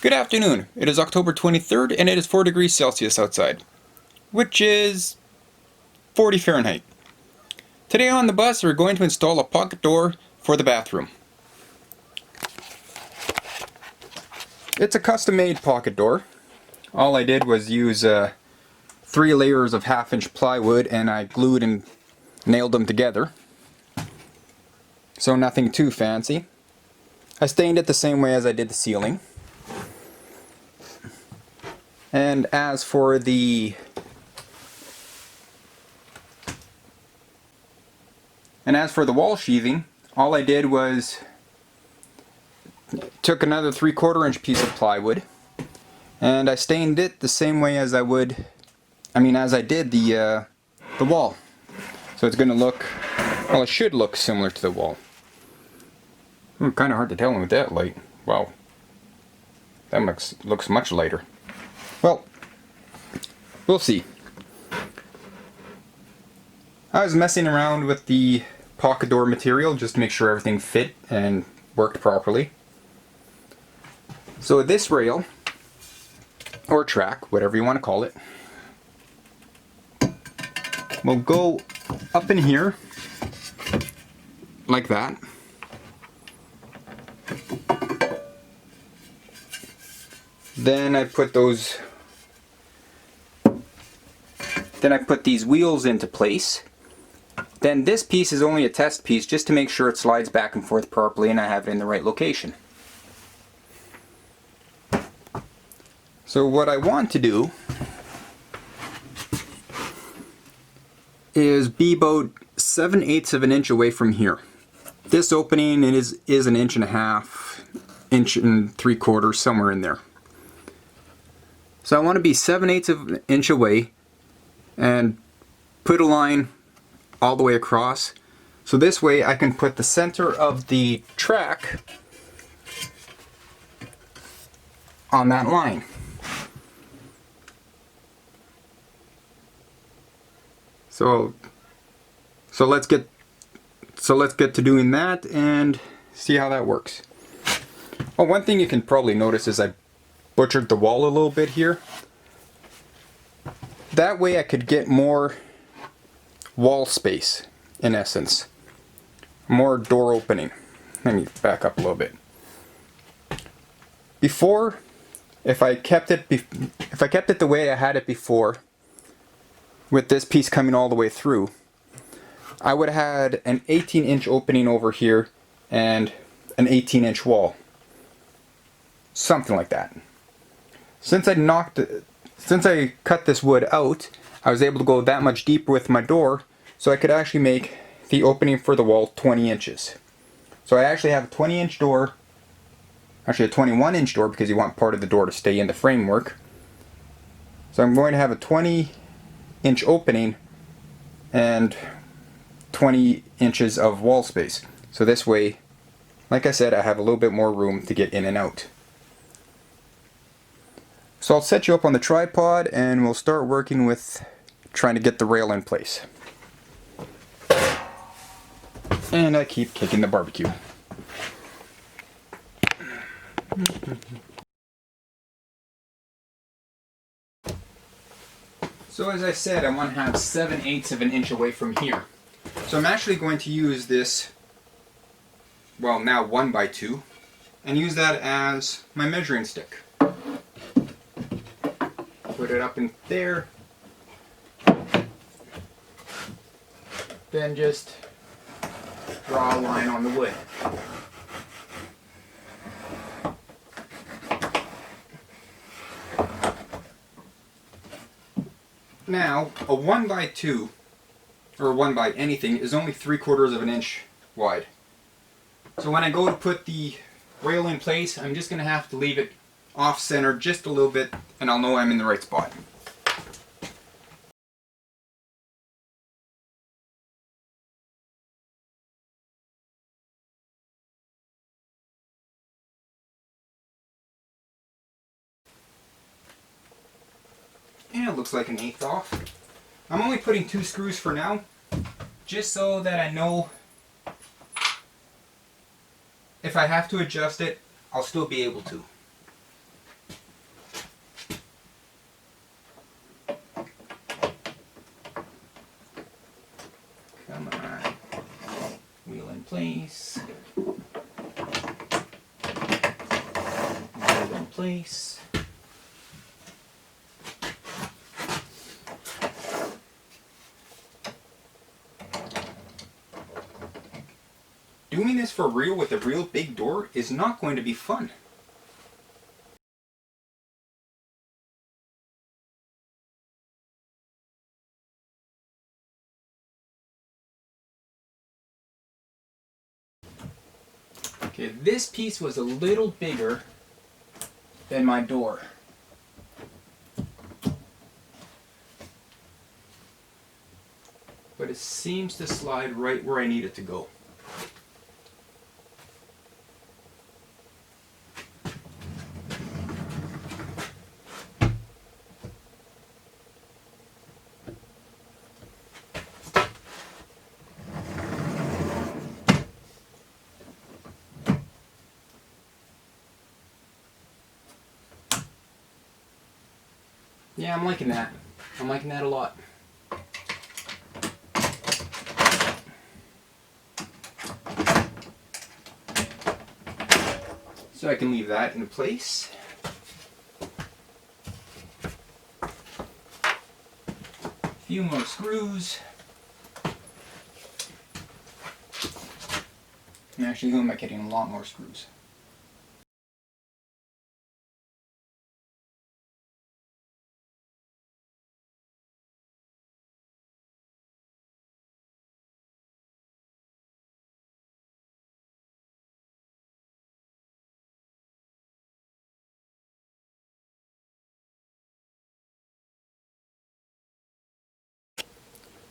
Good afternoon. It is October 23rd and it is 4 degrees Celsius outside, which is 40 Fahrenheit. Today on the bus we're going to install a pocket door for the bathroom. It's a custom-made pocket door. All I did was use 3 layers of 1/2-inch plywood and I glued and nailed them together. So nothing too fancy. I stained it the same way as I did the ceiling. And as for the wall sheathing, all I did was took another 3/4 inch piece of plywood and I stained it the same way as as I did the wall. So it's going to look, well, it should look similar to the wall. Kind of hard to tell with that light. Wow, that looks much lighter. Well, we'll see. I was messing around with the pocket door material just to make sure everything fit and worked properly. So this rail, or track, whatever you want to call it, will go up in here like that. Then I put these wheels into place. Then this piece is only a test piece just to make sure it slides back and forth properly and I have it in the right location. So what I want to do is be about 7/8 of an inch away from here. This opening is 1.5 inches, 1 3/4 inches, somewhere in there. So I want to be 7/8 of an inch away and put a line all the way across. So this way I can put the center of the track on that line. So let's get to doing that and see how that works. Oh, one thing you can probably notice is I butchered the wall a little bit here. That way I could get more wall space, in essence. More door opening. Let me back up a little bit. Before, if I kept it the way I had it before, with this piece coming all the way through, I would have had an 18-inch opening over here and an 18-inch wall. Something like that. Since I cut this wood out, I was able to go that much deeper with my door, so I could actually make the opening for the wall 20 inches. So I actually have a 20-inch door, actually a 21-inch door because you want part of the door to stay in the framework. So I'm going to have a 20-inch opening and 20 inches of wall space. So this way, like I said, I have a little bit more room to get in and out. So I'll set you up on the tripod and we'll start working with trying to get the rail in place. And I keep kicking the barbecue. So as I said, I want to have 7/8 of an inch away from here. So I'm actually going to use this, well, now 1x2, and use that as my measuring stick. Put it up in there, then just draw a line on the wood. Now, a 1x2, or 1 by anything, is only 3/4 of an inch wide. So when I go to put the rail in place, I'm just going to have to leave it off-center just a little bit, and I'll know I'm in the right spot. And it looks like an 1/8 off. I'm only putting 2 screws for now, just so that I know if I have to adjust it, I'll still be able to. place. Doing this for real with a real big door is not going to be fun. Okay, this piece was a little bigger than my door. But it seems to slide right where I need it to go. Yeah, I'm liking that. I'm liking that a lot. So I can leave that in place. A few more screws. And actually, who am I kidding? A lot more screws.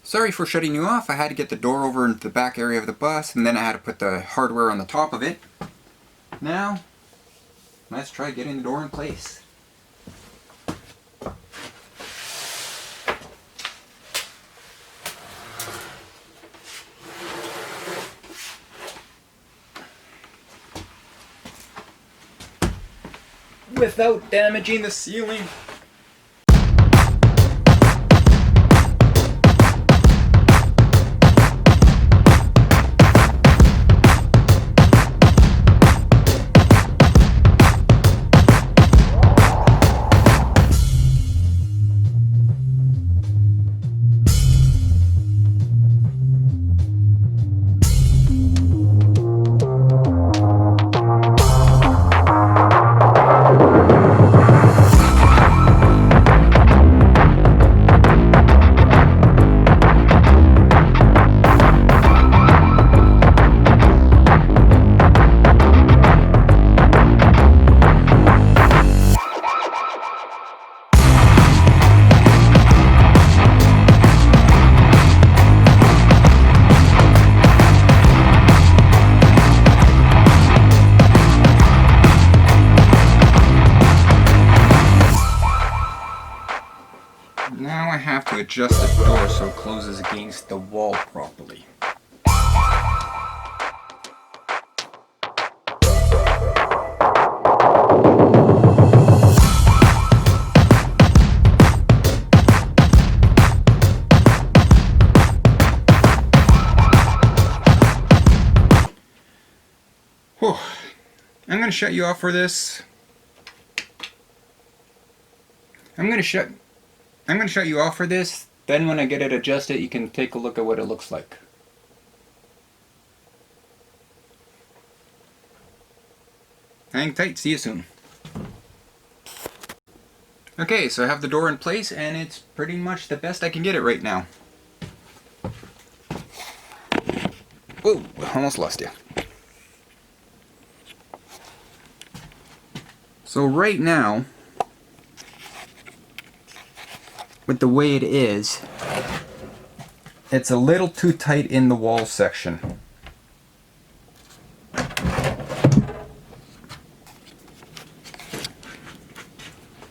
Sorry for shutting you off. I had to get the door over into the back area of the bus, and then I had to put the hardware on the top of it. Now, let's try getting the door in place. Without damaging the ceiling. Now I have to adjust the door so it closes against the wall properly. Whew. I'm going to shut you off for this. I'm going to shut you off for this, then when I get it adjusted, you can take a look at what it looks like. Hang tight, see you soon. Okay, so I have the door in place, and it's pretty much the best I can get it right now. Whoa, almost lost you. So right now, with the way it is, it's a little too tight in the wall section.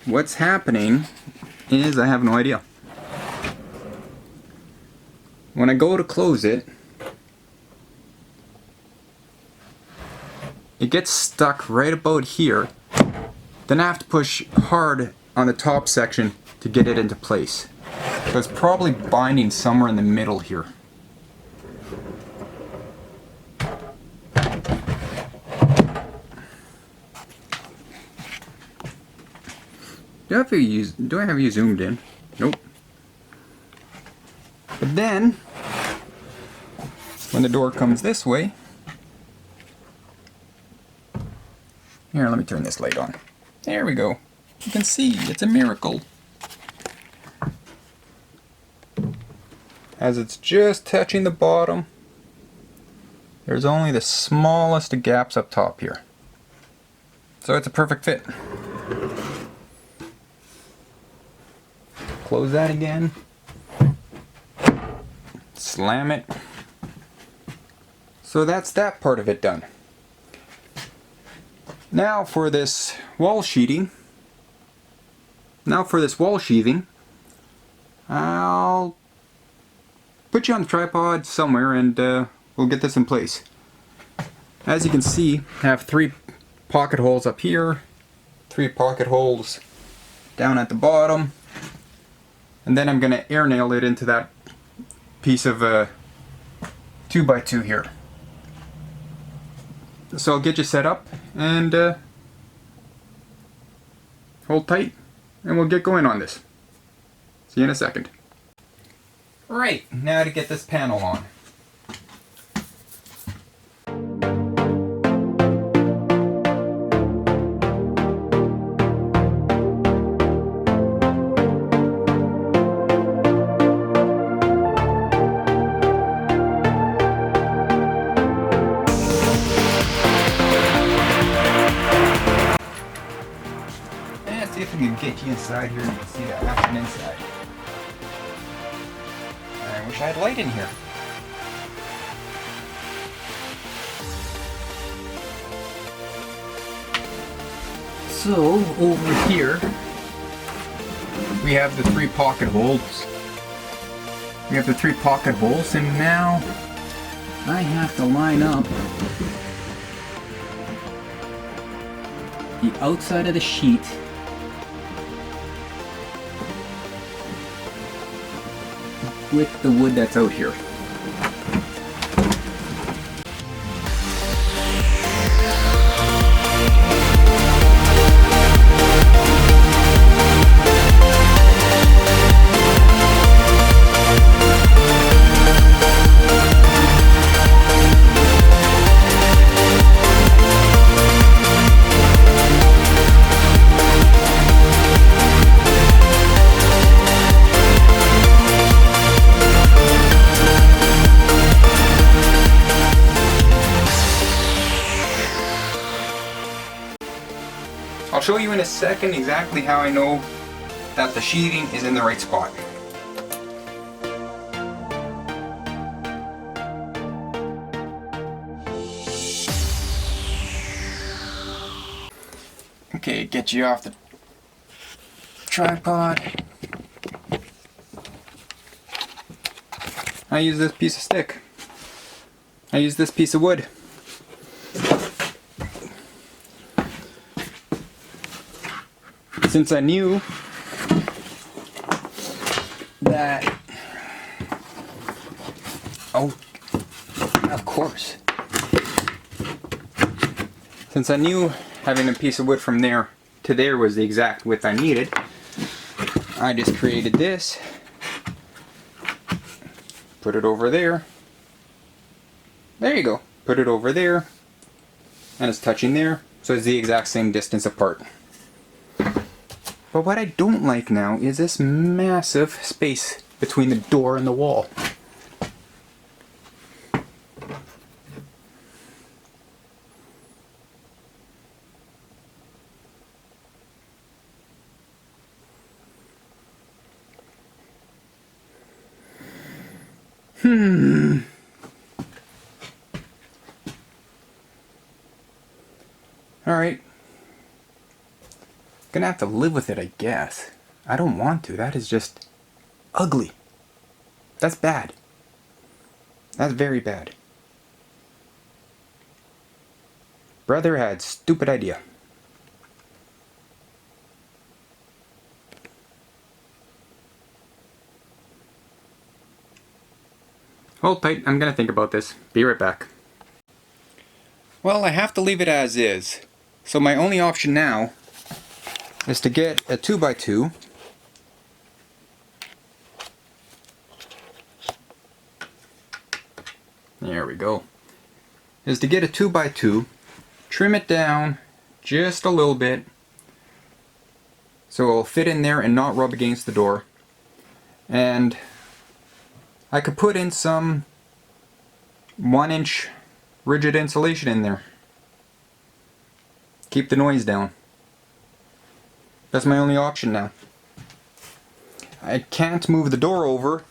What's happening is I have no idea. When I go to close it, it gets stuck right about here. Then I have to push hard on the top section to get it into place. So it's probably binding somewhere in the middle here. Do I have you zoomed in? Nope. But then, when the door comes this way, here, let me turn this light on. There we go. You can see, it's a miracle. As it's just touching the bottom, there's only the smallest of gaps up top here. So it's a perfect fit. Close that again. Slam it. So that's that part of it done. Now for this wall sheathing. I'll put you on the tripod somewhere and we'll get this in place. As you can see, I have 3 pocket holes up here, 3 pocket holes down at the bottom, and then I'm going to air nail it into that piece of 2x2 here. So I'll get you set up and hold tight and we'll get going on this. See you in a second. Right, now to get this panel on. See if we can get you inside here and you can see the action inside. I wish I had light in here. So, over here, we have the 3 pocket holes. And now I have to line up the outside of the sheet with the wood that's out here. I'll show you in a second exactly how I know that the sheathing is in the right spot. Okay, get you off the tripod. I use this piece of stick. I use this piece of wood. Since I knew that, oh, of course. Since I knew having a piece of wood from there to there was the exact width I needed, I just created this, put it over there. There you go. Put it over there, and it's touching there, so it's the exact same distance apart. But what I don't like now is this massive space between the door and the wall. Alright. Gonna have to live with it, I guess. I don't want to. That is just ugly. That's bad. That's very bad. Brother had stupid idea. Hold tight, I'm gonna think about this. Be right back. Well, I have to leave it as is. So my only option now is to get a 2x2. There we go. Is to get a 2x2, trim it down just a little bit so it'll fit in there and not rub against the door. And I could put in some 1-inch rigid insulation in there. Keep the noise down. That's my only option now. I can't move the door over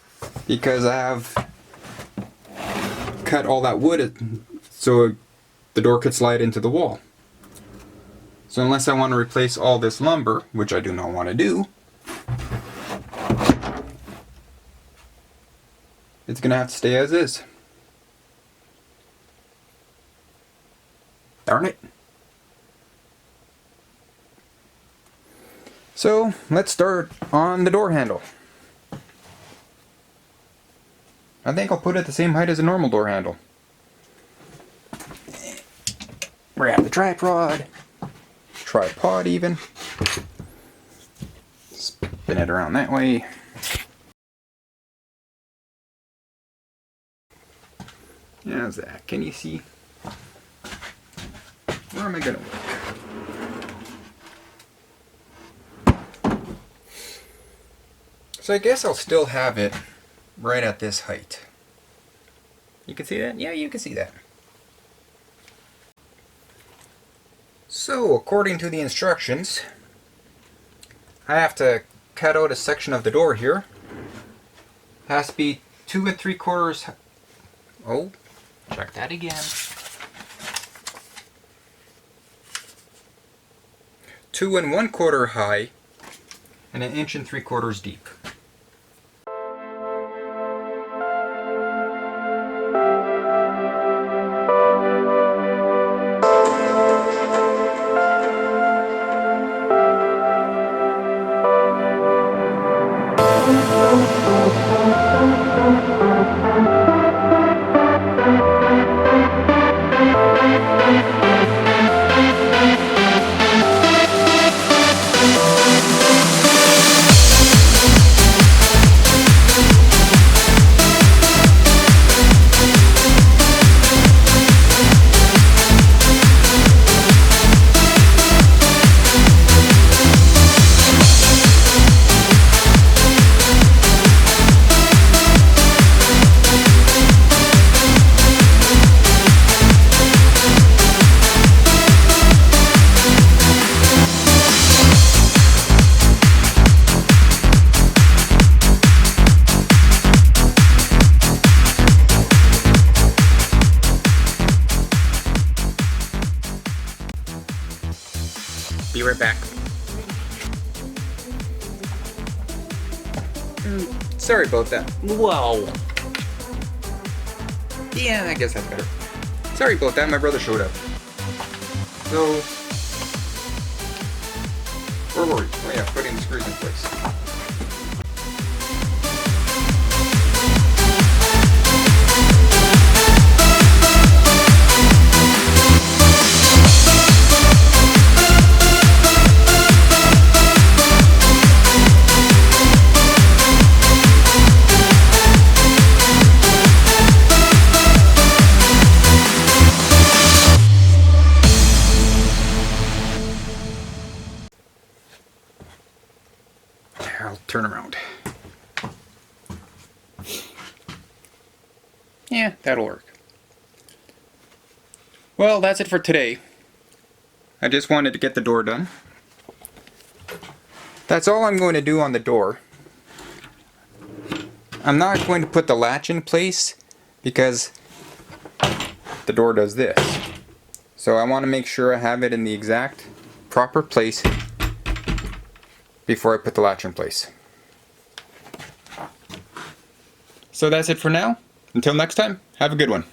because I have cut all that wood so the door could slide into the wall. So unless I want to replace all this lumber, which I do not want to do, it's gonna have to stay as is. Darn it. So let's start on the door handle. I think I'll put it the same height as a normal door handle. Grab the tripod even. Spin it around that way. How's that? Can you see? Where am I gonna work? So I guess I'll still have it right at this height. You can see that? Yeah, you can see that. So, according to the instructions, I have to cut out a section of the door here. Has to be 2 3/4. Oh, check that again. 2 1/4 high and 1 3/4 deep. Be right back. Sorry about that. Whoa. Yeah, I guess that's better. Sorry about that, my brother showed up. So, where were we? Oh yeah, putting the screws in place. I'll turn around. Yeah, that'll work. Well, that's it for today. I just wanted to get the door done. That's all I'm going to do on the door. I'm not going to put the latch in place because the door does this. So I want to make sure I have it in the exact proper place before I put the latch in place. So that's it for now. Until next time, have a good one.